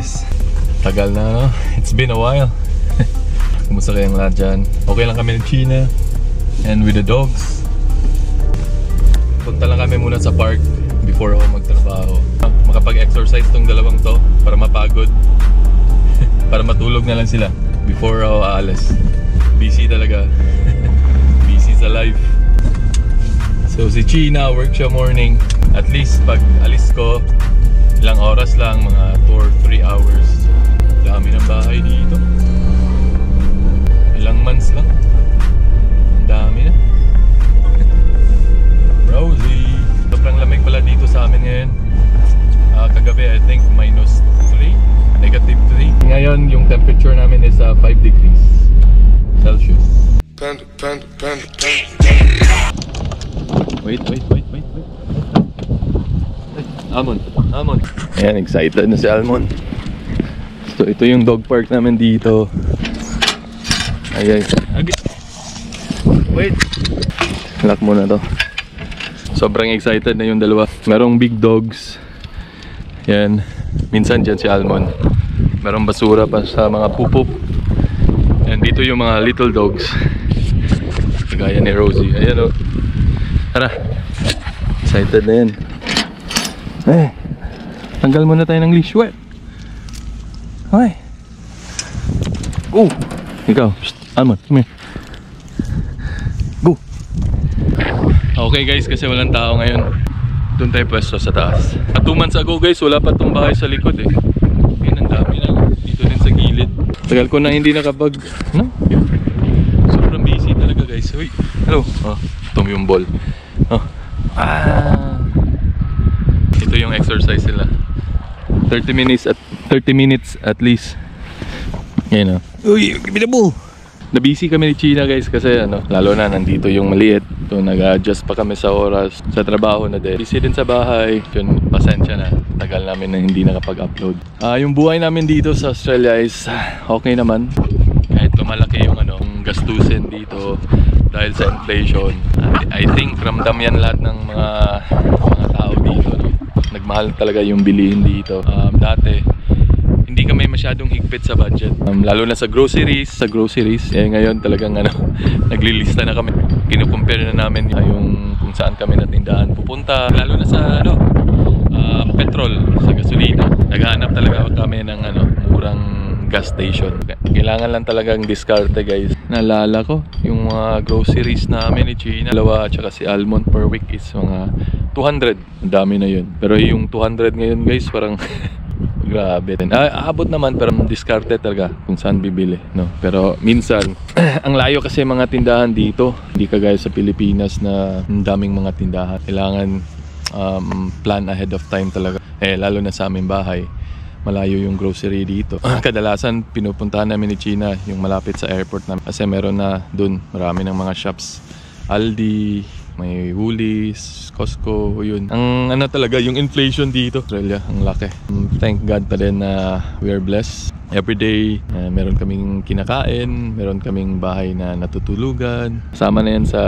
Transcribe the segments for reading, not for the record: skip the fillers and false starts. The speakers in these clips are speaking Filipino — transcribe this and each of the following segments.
guys, tagal na no? It's been a while. Kumusta kayong lahat dyan? Okay lang kami ng China and with the dogs. Punta lang kami muna sa park before ako magtrabaho. Makapag-exercise tong dalawang to para mapagod. Para matulog na lang sila before ako aalis. Busy talaga. Busy sa life. So si China, work siya morning. At least pag alis ko, ilang oras lang, mga 2 or 3 hours. Dami ng bahay dito. Ilang months lang. Dami na. Rosie. Sobrang lamig pala dito sa amin ngayon. Kagabi I think -3, -3. Ngayon yung temperature namin is 5 degrees Celsius. Wait. Almond. Ayan, excited na si Almond. So ito yung dog park namin dito. Ay. Wait. Lock muna to. Sobrang excited na yung dalawa. Merong big dogs. Yan. Minsan dyan si Almond. Merong basura pa sa mga pupuk. And dito yung mga little dogs. Kagaya ni Rosie. Ayan o. Tara. Excited na yan. Eh. Tanggal muna tayo ng leash. Wait. Ay. Go. Ikaw. Psst. Almond. Come here. Go. Okay guys, kasi walang tao ngayon. Doon tayo pwesto sa taas. 2 months ago guys, wala pa itong bahay sa likod eh. Yan, ang dami na. Dito din sa gilid. Tagal ko na hindi nakapag... No? Sobrang busy talaga guys. Uy, hello. Oh, ito yung ball. Oh. Ito yung exercise nila. 30 minutes at least. Yan o. Uy, give me the ball. Na-busy kami ni China guys kasi lalo na nandito yung maliit. So nag-adjust pa kami sa oras sa trabaho na din. Busy din sa bahay. Yun, pasensya na. Tagal namin na hindi nakapag-upload. Yung buhay namin dito sa Australia is okay naman. Kahit lumalaki yung gastusin dito dahil sa inflation. I think ramdam yan lahat ng mga tao dito. No? Nagmahal talaga yung bilihin dito. Dati hindi kami masyadong higpit sa budget, lalo na sa groceries. Ngayon talagang naglilista na kami. Kinukumpare na namin yung kung saan kami na tindahan pupunta, lalo na sa petrol, sa gasolina. Naghahanap talaga kami ng murang gas station. Kailangan lang talagang diskarte guys. Naalala ko yung mga groceries namin ni China, dalawa at saka si Almond per week is mga 200. Ang dami na yun. Pero yung 200 ngayon guys parang grabe. Aabot naman pero diskarte talaga kung saan bibili, no? Pero minsan ang layo kasi mga tindahan dito. Hindi kagaya sa Pilipinas na daming mga tindahan. Kailangan plan ahead of time talaga. Lalo na sa aming bahay. Malayo yung grocery dito. Kadalasan pinupuntahan namin ni China yung malapit sa airport namin. Kasi meron na dun marami ng mga shops. Aldi, may Woolies, Costco, yun. Ang talaga, yung inflation dito, Australia, ang laki. Thank God pa din na we are blessed. Every day, meron kaming kinakain, meron kaming bahay na natutulugan. Kasama na yan sa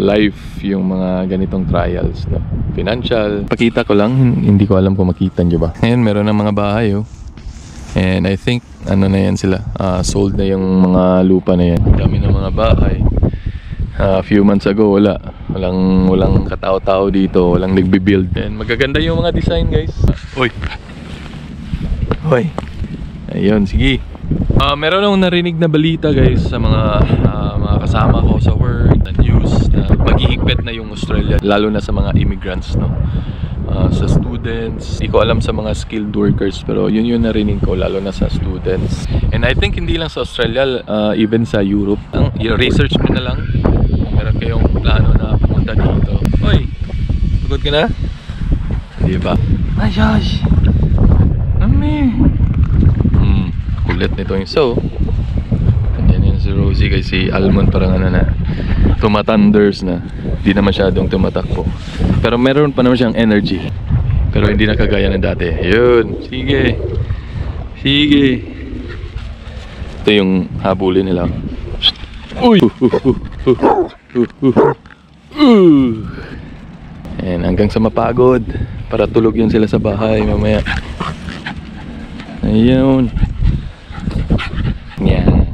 life, yung mga ganitong trials, no? Financial. Pakita ko lang, hindi ko alam kung makita nyo ba. Ngayon, meron ng mga bahay, oh. And I think, na yan sila, sold na yung mga lupa na yan. Dami ng mga bahay. A few months ago walang katao-tao dito, walang nagbi-build. And magaganda yung mga design guys. Oy. Ayun, sige. Meron akong narinig na balita guys sa mga kasama ko sa work, na news na maghihigpit na yung Australia, lalo na sa mga immigrants, no? Sa students, hindi ko alam sa mga skilled workers, pero yun yung narinig ko, lalo na sa students. And I think hindi lang sa Australia, even sa Europe. Research mo na lang meron kayong plano na pumunta dito. Hoy, pagod ka na? Hindi ba? Ay, Josh! Mami! Kulit nito yung andyan yun si Rosie kasi si Almond parang tumatanders na. Hindi na masyadong tumatakbo. Pero meron pa naman siyang energy. Pero hindi na kagaya ng dati. Yun, sige. Ito yung habulin nila. Uy! And hanggang sa mapagod para tulog yun sila sa bahay mamaya. Ayun. Yan.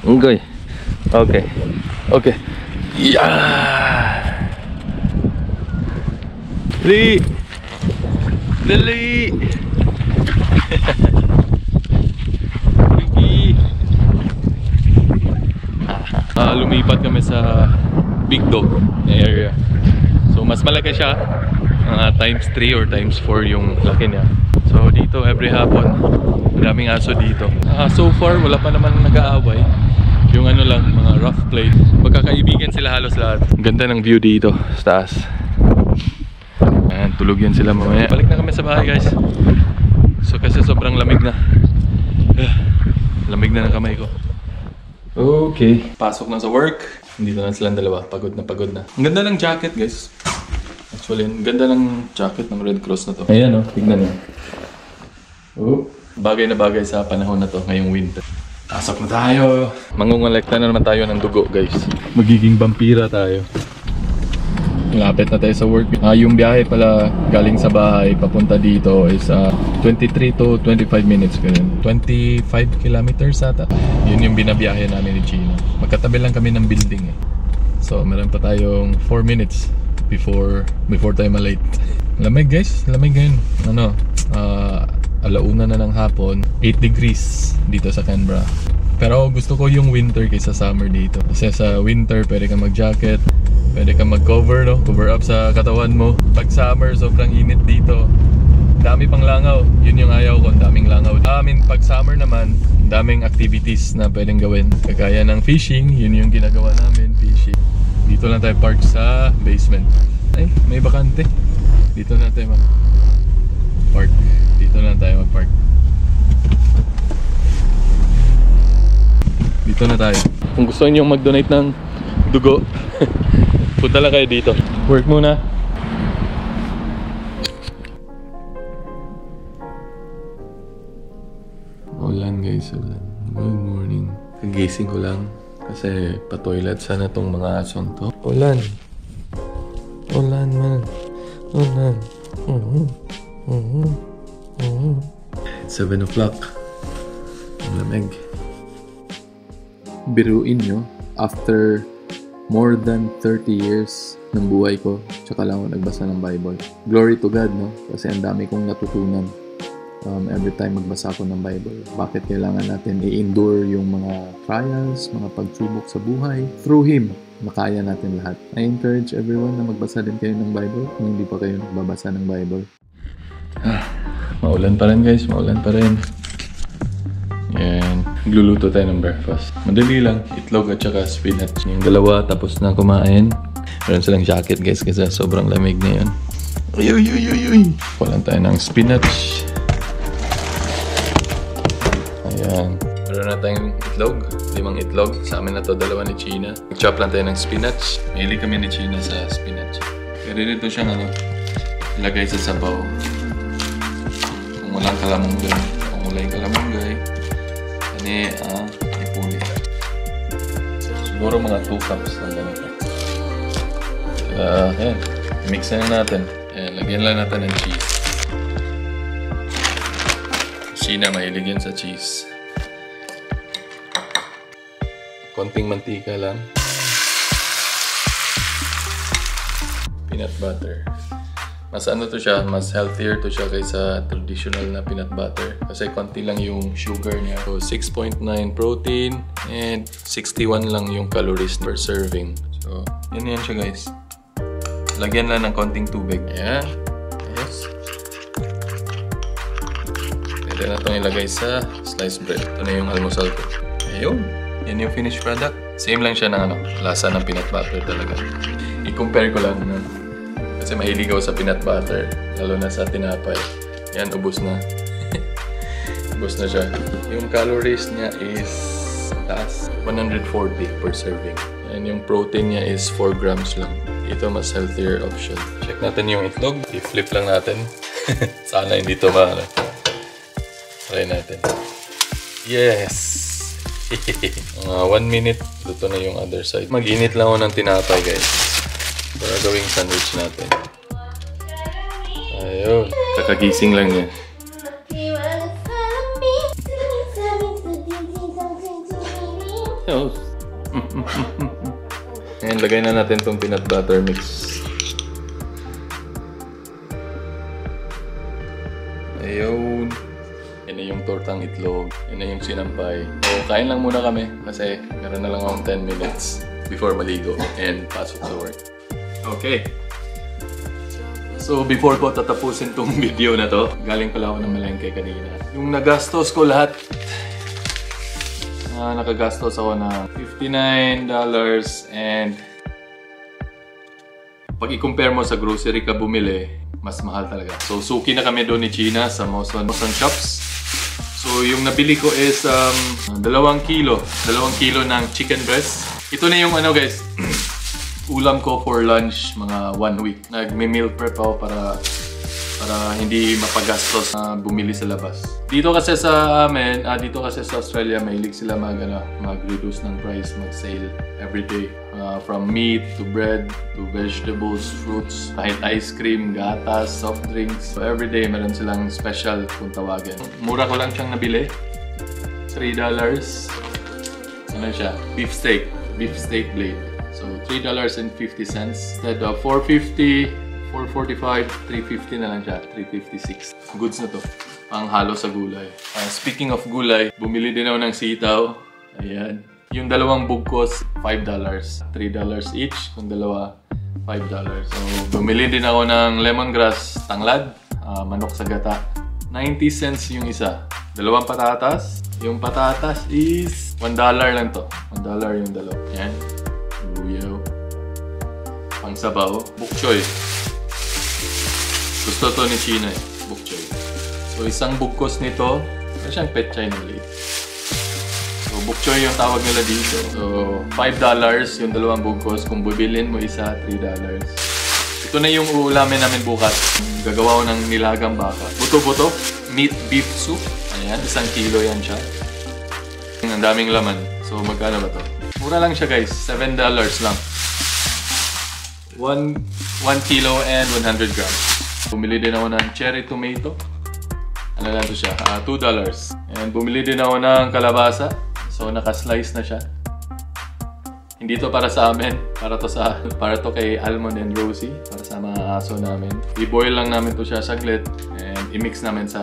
Okay. Okay. Okay. Yeah. Dali. Dali. Lumipat kami sa Big Dog area. So mas malaki siya, times 3 or times 4 yung laki niya. So dito every hapon maraming aso dito. So far wala pa naman nag-aaway. Yung ano lang, mga rough play. Magkakaibigan sila halos lahat. Ganda ng view dito sa taas. Ayan, tulog yan sila mamaya. Balik na kami sa bahay guys. So kasi sobrang lamig na. Lamig na ng kamay ko. Okay, pasok na sa work. Dito na silang dalawa, pagod na pagod na. Ang ganda ng jacket guys. Actually, ang ganda ng jacket ng Red Cross na to. Ayan oh, tignan nyo. Oh, bagay na bagay sa panahon na to, ngayong winter. Pasok na tayo. Mangungolekta na naman tayo ng dugo guys. Magiging vampira tayo. Malapit na tayo sa work. Yung biyahe pala galing sa bahay papunta dito is 23 to 25 minutes ganyan. 25 kilometers ata. Yun yung binabiyahe namin ni Chino. Magkatabi lang kami ng building eh. So meron pa tayong 4 minutes before tayo malate. Lamig guys, lamig ngayon. Ano, alauna na ng hapon, 8 degrees dito sa Canberra. Pero gusto ko yung winter kaysa summer dito. Kasi sa winter pwede kang mag-jacket, pwede kang mag-cover, no? Cover up sa katawan mo. Pag summer, sobrang init dito. Dami pang langaw. Yun yung ayaw ko, daming langaw. Pag summer naman, daming activities na pwedeng gawin. Kagaya ng fishing, yun yung ginagawa namin, fishing. Dito lang tayo park sa basement. Ay, may bakante. Dito na tayo mag-park. Dito na tayo mag-park. Dito na tayo. Kung gusto niyo mag-donate ng dugo, punta lang kayo dito. Work muna. Ulan guys, ulan. Good morning. Kagising ko lang kasi pa-toilet sana tong mga asong to. Ulan. Ulan man. Ulan. It's 7 o'clock. Ang lamig. Biruin nyo, after more than 30 years ng buhay ko, tsaka lang ako nagbasa ng Bible. Glory to God, no? Kasi ang dami kong natutunan every time magbasa ako ng Bible. Bakit kailangan natin i-endure yung mga trials, mga pagsubok sa buhay? Through Him, makaya natin lahat. I encourage everyone na magbasa din kayo ng Bible kung hindi pa kayo nagbabasa ng Bible. Maulan pa rin guys, maulan pa rin. Yan. Gluluto tayo ng breakfast. Madali lang. Itlog at saka spinach. Yung dalawa tapos na kumain. Meron silang jacket guys kasi sobrang lamig na yun. Uy! Walan tayo ng spinach. Ayan. Meron na tayong itlog. 5 itlog. Sa amin na to, 2 ni China. Nag-chop lang tayo ng spinach. Mahilig kami ni China sa spinach. Pero dito siyang ilagay sa sabaw. Kung walang kalamunggay. Kung wala yung kalamunggay. Ipuli. Siguro mga 2 cups lang ganito. Ayan. Mix na natin. Ayan, lagyan lang natin ng cheese. China, mahilig yan sa cheese. Konting mantika lang. Peanut butter. Mas ano to siya, mas healthier to siya kaysa traditional na peanut butter. Kasi konti lang yung sugar niya. So 6.9 protein and 61 lang yung calories per serving. So yan siya guys. Lagyan lang ng konting tubig. Ayan. Yes. Pwede na itong ilagay sa sliced bread. Ito na yung almusal ko. Ayun. Yan yung finished product. Same lang siya ng lasa ng peanut butter talaga. I-compare ko lang na. Kasi mahilig ako sa peanut butter, lalo na sa tinapay. Yan, ubos na. Ubos na siya. Yung calories niya is taas, 140 per serving. And yung protein niya is 4 grams lang. Ito mas healthier option. Check natin yung itlog. I-flip lang natin. Sana hindi ito try natin. Yes! 1 minute, luto na yung other side. Mag-init lang ako ng tinapay guys. Para gawing sandwich natin. Ayun. Kakagising lang niya. knows? And lagay na natin tong peanut butter mix. Ayun. Yan na yung tortang itlog. Yan na yung sinampay. So, kain lang muna kami kasi meron na lang akong 10 minutes before maligo and pasok sa work. Okay. So, before ko tatapusin tong video na to, galing pala ako ng malengke kanina. Yung nagastos ko lahat, nakagastos ako ng $59 and pag i-compare mo sa grocery ka bumili, mas mahal talaga. So, suki na kami doon ni Gina sa Mawson Shops. So, yung nabili ko is 2 kilo. 2 kilo ng chicken breast. Ito na yung ano guys, ulam ko for lunch mga 1 week. Nagme-meal prep ako para hindi mapagastos na bumili sa labas. Dito kasi sa amin, dito kasi sa Australia, mahilig sila mag-reduce ng price, mag-sale every day. From meat to bread to vegetables, fruits, kahit ice cream, gatas, soft drinks. So every day meron silang special kung tawagin. Mura ko lang siyang nabili. $3. Ano siya? Beef steak blade. So $3.50 instead of $4.50. $4.45, $3.50 na lang siya. $3.56. Goods na to. Pang halo sa gulay. Speaking of gulay, bumili din ako ng sitaw. Ayan. Yung dalawang bugkos, $5. $3 each. Kung dalawa, $5. So, bumili din ako ng lemongrass tanglad. Manok sa gata. 90 cents yung isa. Dalawang patatas. Yung patatas is $1 lang to. $1 yung dalawa. Ayan. Luyaw. Pang sabaw. Bok choy. Gusto to ni Gina eh, bok choy. So isang bugkos nito, ano siyang petchay ng late. So bok choy yung tawag nila dito. So $5 yung dalawang bugkos. Kung bibilin mo isa, $3. Ito na yung uulamin namin bukas. Gagawa ko ng nilagang baka. Buto-buto, meat beef soup. Ayan, 1 kilo yan siya. Ang daming laman. So magkano ba to? Mura lang siya guys, $7 lang. 1 kilo and 100 grams. Bumili din ako ng cherry tomato. Ano lang to siya? $2. And bumili din ako ng kalabasa. So naka-slice na siya. Hindi to para sa amin. Para to kay Almond and Rosie. Para sa mga aso namin. I-boil lang namin to siya saglit. And i-mix namin sa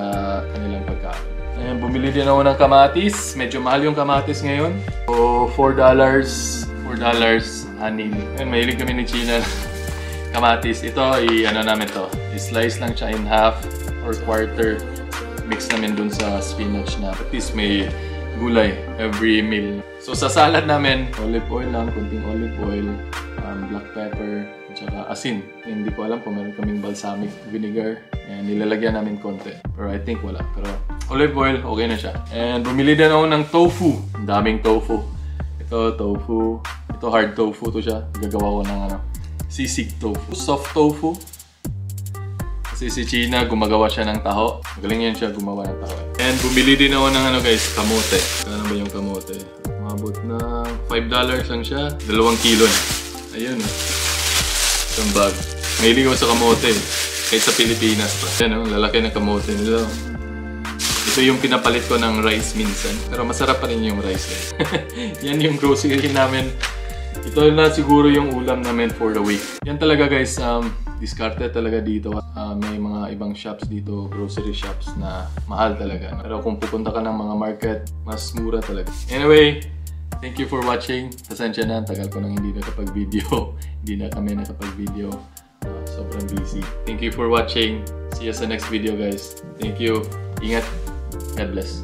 kanilang pagkain. And bumili din ako ng kamatis. Medyo mahal yung kamatis ngayon. So $4. Aning. And mahilig kami ni Gina. Kamatis. Ito, ano namin to. I-slice lang siya in half or quarter. Mix namin dun sa spinach na. At least may gulay every meal. So sa salad namin, olive oil lang, kunting olive oil, black pepper, at saka asin. Hindi ko alam kung meron kaming balsamic vinegar. And nilalagyan namin konti. Pero I think wala. Pero olive oil, okay na siya. And bumili din ako ng tofu. Ang daming tofu. Ito, tofu. Ito, hard tofu to siya. Gagawa ko ng sisig tofu. Soft tofu. Kasi si Gina, gumagawa siya ng taho. Magaling yan siya gumawa ng taho. And bumili din ako ng kamote. Kano ba yung kamote? Umabot na $5 lang siya. 2 kilo na. Ayun. Isang bag. Mahilig ako sa kamote. Kahit sa Pilipinas pa. Yan lalaki ng kamote nila. Ito yung pinapalit ko ng rice minsan. Pero masarap pa rin yung rice. Yan yung grocery namin. Ito na siguro yung ulam namin for the week. Yan talaga guys, diskarte talaga dito. May mga ibang shops dito, grocery shops na mahal talaga. Pero kung pupunta ka ng mga market, mas mura talaga. Anyway, thank you for watching. Pasensya na, tagal ko nang hindi nakapag-video. Hindi na kami nakapag-video. Sobrang busy. Thank you for watching. See you sa next video guys. Thank you. Ingat. God bless.